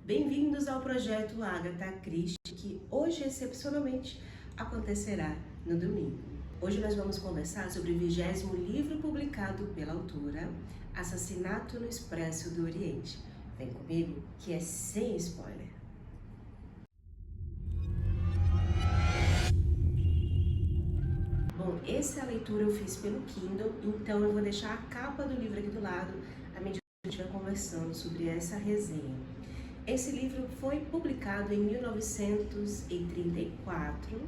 Bem-vindos ao projeto Agatha Christie, que hoje, excepcionalmente, acontecerá no domingo. Hoje nós vamos conversar sobre o 20º livro publicado pela autora, Assassinato no Expresso do Oriente. Vem comigo, que é sem spoiler. Bom, essa leitura eu fiz pelo Kindle, então eu vou deixar a capa do livro aqui do lado, à medida que a gente vai conversando sobre essa resenha. Esse livro foi publicado em 1934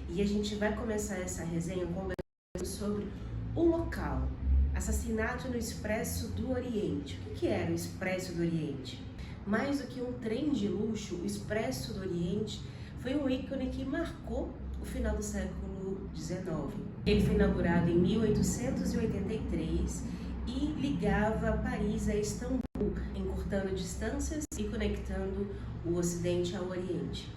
e a gente vai começar essa resenha conversando sobre o local, Assassinato no Expresso do Oriente. O que era o Expresso do Oriente? Mais do que um trem de luxo, o Expresso do Oriente foi um ícone que marcou o final do século XIX. Ele foi inaugurado em 1883 e ligava Paris a Istambul, encurtando distâncias e conectando o Ocidente ao Oriente.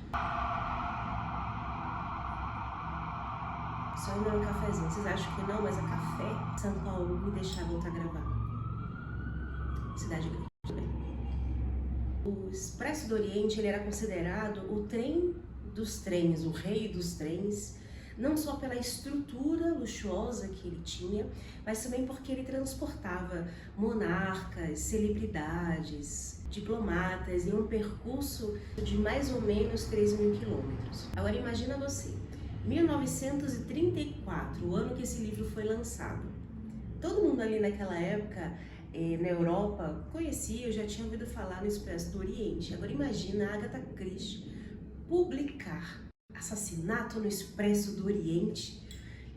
Só ainda um cafezinho. Vocês acham que não, mas é café? São Paulo me deixar voltar a gravar. Cidade grande também. O Expresso do Oriente ele era considerado o trem dos trens, o rei dos trens, não só pela estrutura luxuosa que ele tinha, mas também porque ele transportava monarcas, celebridades, diplomatas em um percurso de mais ou menos 3.000 quilômetros. Agora imagina você, 1934, o ano que esse livro foi lançado. Todo mundo ali naquela época, na Europa, conhecia, já tinha ouvido falar no Expresso do Oriente. Agora imagina a Agatha Christie publicar Assassinato no Expresso do Oriente.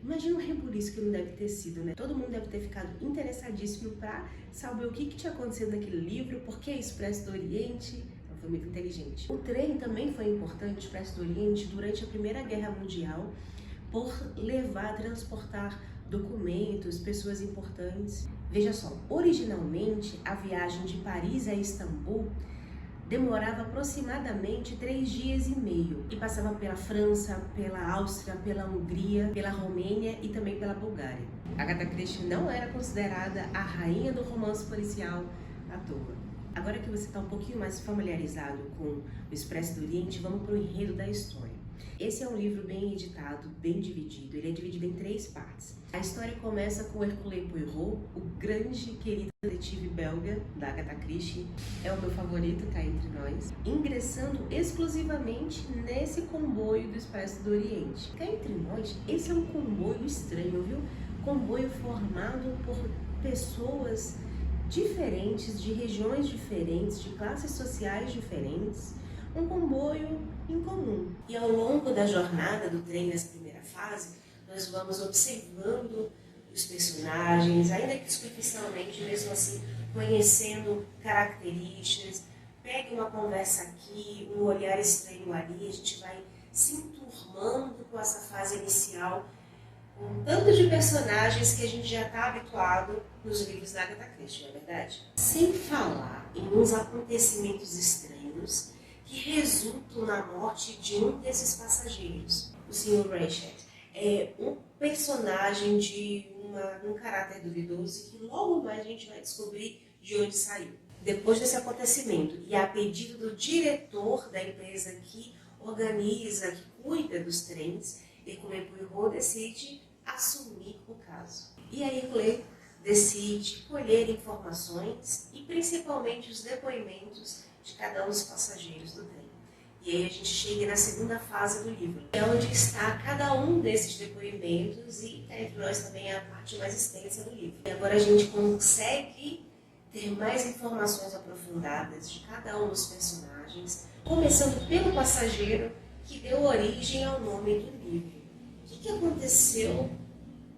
Imagina o rebuliço que não deve ter sido, né? Todo mundo deve ter ficado interessadíssimo para saber o que tinha acontecido naquele livro, por que Expresso do Oriente. Ela foi muito inteligente. O trem também foi importante, Expresso do Oriente, durante a Primeira Guerra Mundial, por transportar documentos, pessoas importantes. Veja só, originalmente a viagem de Paris a Istambul demorava aproximadamente 3 dias e meio e passava pela França, pela Áustria, pela Hungria, pela Romênia e também pela Bulgária. Agatha Christie não era considerada a rainha do romance policial à toa. Agora que você está um pouquinho mais familiarizado com o Expresso do Oriente, vamos para o enredo da história. Esse é um livro bem editado, bem dividido, ele é dividido em 3 partes. A história começa com Hercule Poirot, o grande e querido detetive belga da Agatha Christie, é o meu favorito, tá entre nós, ingressando exclusivamente nesse comboio do Expresso do Oriente. Cá entre nós, esse é um comboio estranho, viu? Comboio formado por pessoas diferentes, de regiões diferentes, de classes sociais diferentes, um comboio incomum. E ao longo da jornada do trem nessa primeira fase, nós vamos observando os personagens, ainda que superficialmente, mesmo assim, conhecendo características. Pega uma conversa aqui, um olhar estranho ali, a gente vai se enturmando com essa fase inicial, com um tanto de personagens que a gente já está habituado nos livros da Agatha Christie, não é verdade? Sem falar em uns acontecimentos estranhos que resultam na morte de um desses passageiros, o Sr. Ratchet. É um personagem de um caráter duvidoso que logo mais a gente vai descobrir de onde saiu. Depois desse acontecimento, e a pedido do diretor da empresa que organiza, que cuida dos trens, Hercule Poirot decide assumir o caso. E aí Hercule decide colher informações e principalmente os depoimentos de cada um dos passageiros do trem. E aí a gente chega na segunda fase do livro, é onde está cada um desses depoimentos e entre nós também é a parte mais extensa do livro. E agora a gente consegue ter mais informações aprofundadas de cada um dos personagens, começando pelo passageiro que deu origem ao nome do livro. O que aconteceu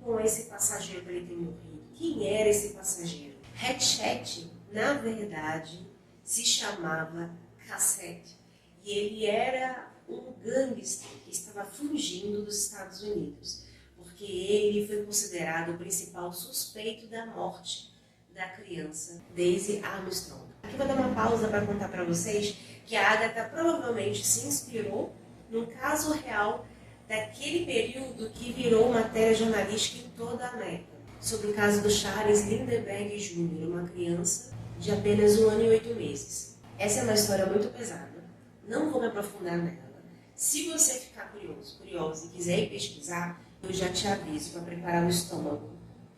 com esse passageiro para ele ter morrido? Quem era esse passageiro? Ratchet, na verdade, se chamava Cassette. E ele era um gangster que estava fugindo dos Estados Unidos, porque ele foi considerado o principal suspeito da morte da criança Daisy Armstrong. Aqui vou dar uma pausa para contar para vocês que a Agatha provavelmente se inspirou num caso real daquele período que virou matéria jornalística em toda a América, sobre o caso do Charles Lindbergh Jr., uma criança de apenas 1 ano e 8 meses. Essa é uma história muito pesada, não vou me aprofundar nela. Se você ficar curioso e quiser ir pesquisar, eu já te aviso para preparar o estômago,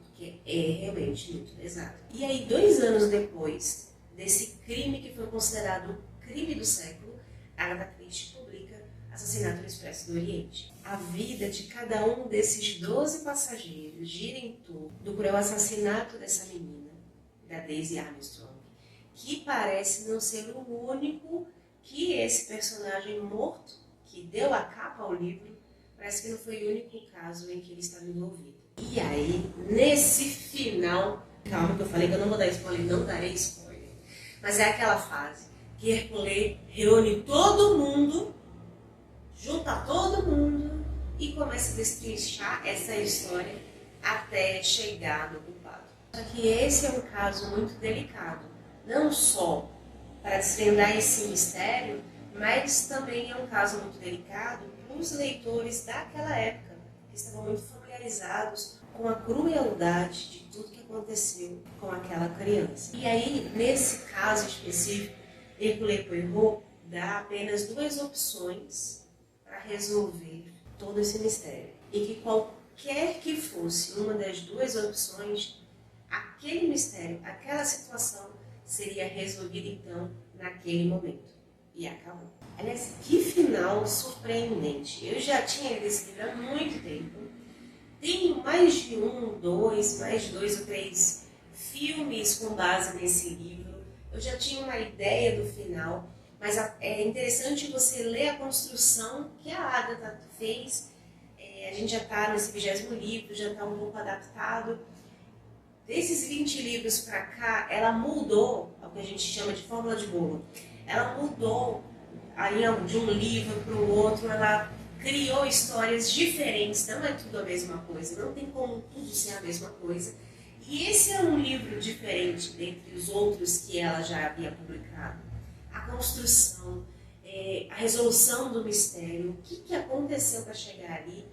porque é realmente muito pesado. E aí, 2 anos depois desse crime que foi considerado o crime do século, Agatha Christie publica Assassinato no Expresso do Oriente. A vida de cada um desses 12 passageiros gira em torno do cruel assassinato dessa menina, da Daisy Armstrong, que parece não ser o único que esse personagem morto, que deu a capa ao livro, parece que não foi o único caso em que ele estava envolvido. E aí, nesse final, calma que eu falei que eu não vou dar spoiler, não darei spoiler, mas é aquela fase que Hercule reúne todo mundo, junta todo mundo e começa a destrinchar essa história até chegar no culpado. Só que esse é um caso muito delicado, não só para desvendar esse mistério, mas também é um caso muito delicado para os leitores daquela época, que estavam muito familiarizados com a crueldade de tudo que aconteceu com aquela criança. E aí, nesse caso específico, Hercule Poirot dá apenas 2 opções para resolver todo esse mistério. E que qualquer que fosse uma das 2 opções, aquele mistério, aquela situação seria resolvida então naquele momento. E acabou. Aliás, que final surpreendente. Eu já tinha lido esse livro há muito tempo. Tenho mais de 1, 2, mais de 2 ou 3 filmes com base nesse livro. Eu já tinha uma ideia do final, mas é interessante você ler a construção que a Agatha fez. A gente já está nesse 20º livro, já está um pouco adaptado. Desses 20 livros para cá, ela mudou, o que a gente chama de fórmula de bolo. Ela mudou aí de um livro para o outro, ela criou histórias diferentes, não é tudo a mesma coisa, não tem como tudo ser a mesma coisa. E esse é um livro diferente dentre os outros que ela já havia publicado. A construção, a resolução do mistério, o que aconteceu para chegar ali,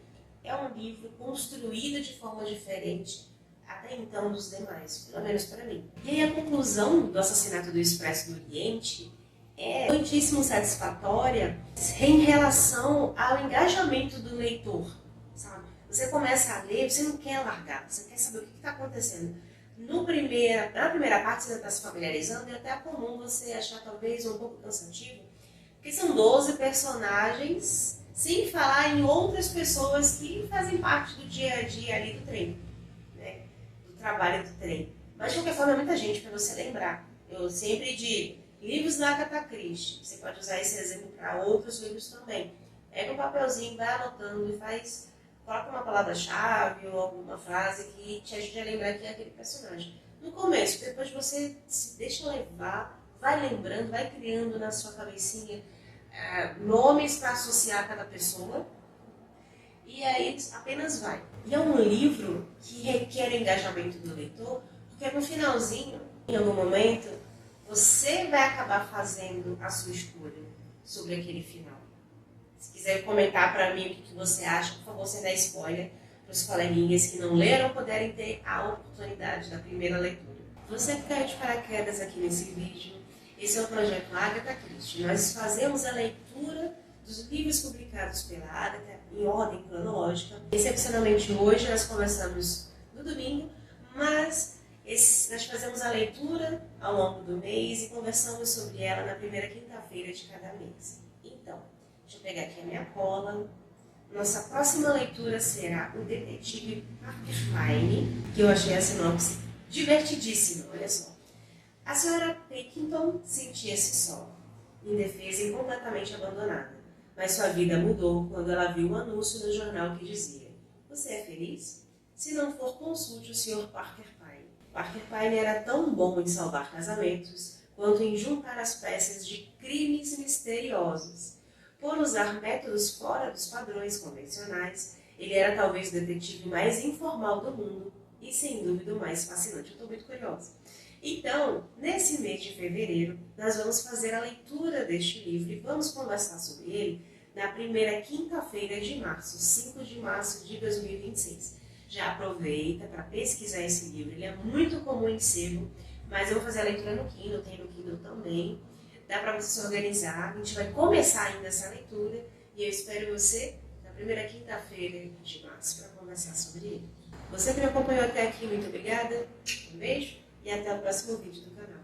é um livro construído de forma diferente até então dos demais, pelo menos para mim. E aí a conclusão do Assassinato do Expresso do Oriente é muitíssimo satisfatória em relação ao engajamento do leitor, sabe? Você começa a ler, você não quer largar, você quer saber o que está acontecendo. Na primeira parte você está se familiarizando e até é comum você achar talvez um pouco cansativo, porque são 12 personagens, sem falar em outras pessoas que fazem parte do dia a dia ali do trem, né? Do trabalho do trem. Mas de qualquer forma é muita gente para você lembrar. Eu sempre digo, livros da Agatha Christie, você pode usar esse exemplo para outros livros também. Pega um papelzinho, vai anotando e coloca uma palavra-chave ou alguma frase que te ajude a lembrar que é aquele personagem. No começo, depois você se deixa levar, vai lembrando, vai criando na sua cabecinha nomes para associar a cada pessoa e aí apenas vai. E é um livro que requer engajamento do leitor, porque no finalzinho, em algum momento, você vai acabar fazendo a sua escolha sobre aquele final. Se quiser comentar para mim o que você acha, por favor, sem dar spoiler, para os coleguinhas que não leram poderem ter a oportunidade da primeira leitura. Você que caiu de paraquedas aqui nesse vídeo, esse é o projeto Agatha Christie. Nós fazemos a leitura dos livros publicados pela Agatha em ordem cronológica. Excepcionalmente hoje nós começamos no domingo, mas nós fazemos a leitura ao longo do mês e conversamos sobre ela na primeira quinta-feira de cada mês. Então, deixa eu pegar aqui a minha cola. Nossa próxima leitura será O Detetive Parker Pyne, que eu achei a sinopse divertidíssima, olha só. A senhora Pilkington sentia-se só, indefesa e completamente abandonada. Mas sua vida mudou quando ela viu um anúncio no jornal que dizia: "Você é feliz? Se não for, consulte o Sr. Parker Pyne." Parker Pyne era tão bom em salvar casamentos quanto em juntar as peças de crimes misteriosos. Por usar métodos fora dos padrões convencionais, ele era talvez o detetive mais informal do mundo e, sem dúvida, o mais fascinante. Eu estou muito curiosa. Então, nesse mês de fevereiro, nós vamos fazer a leitura deste livro e vamos conversar sobre ele na primeira quinta-feira de março, 5 de março de 2026. Já aproveita para pesquisar esse livro, ele é muito comum em sebo, mas eu vou fazer a leitura no Kindle, tem no Kindle também. dá para você se organizar. A gente vai começar ainda essa leitura e eu espero você na primeira quinta-feira de março para conversar sobre ele. Você que me acompanhou até aqui, muito obrigada, um beijo e até o próximo vídeo do canal.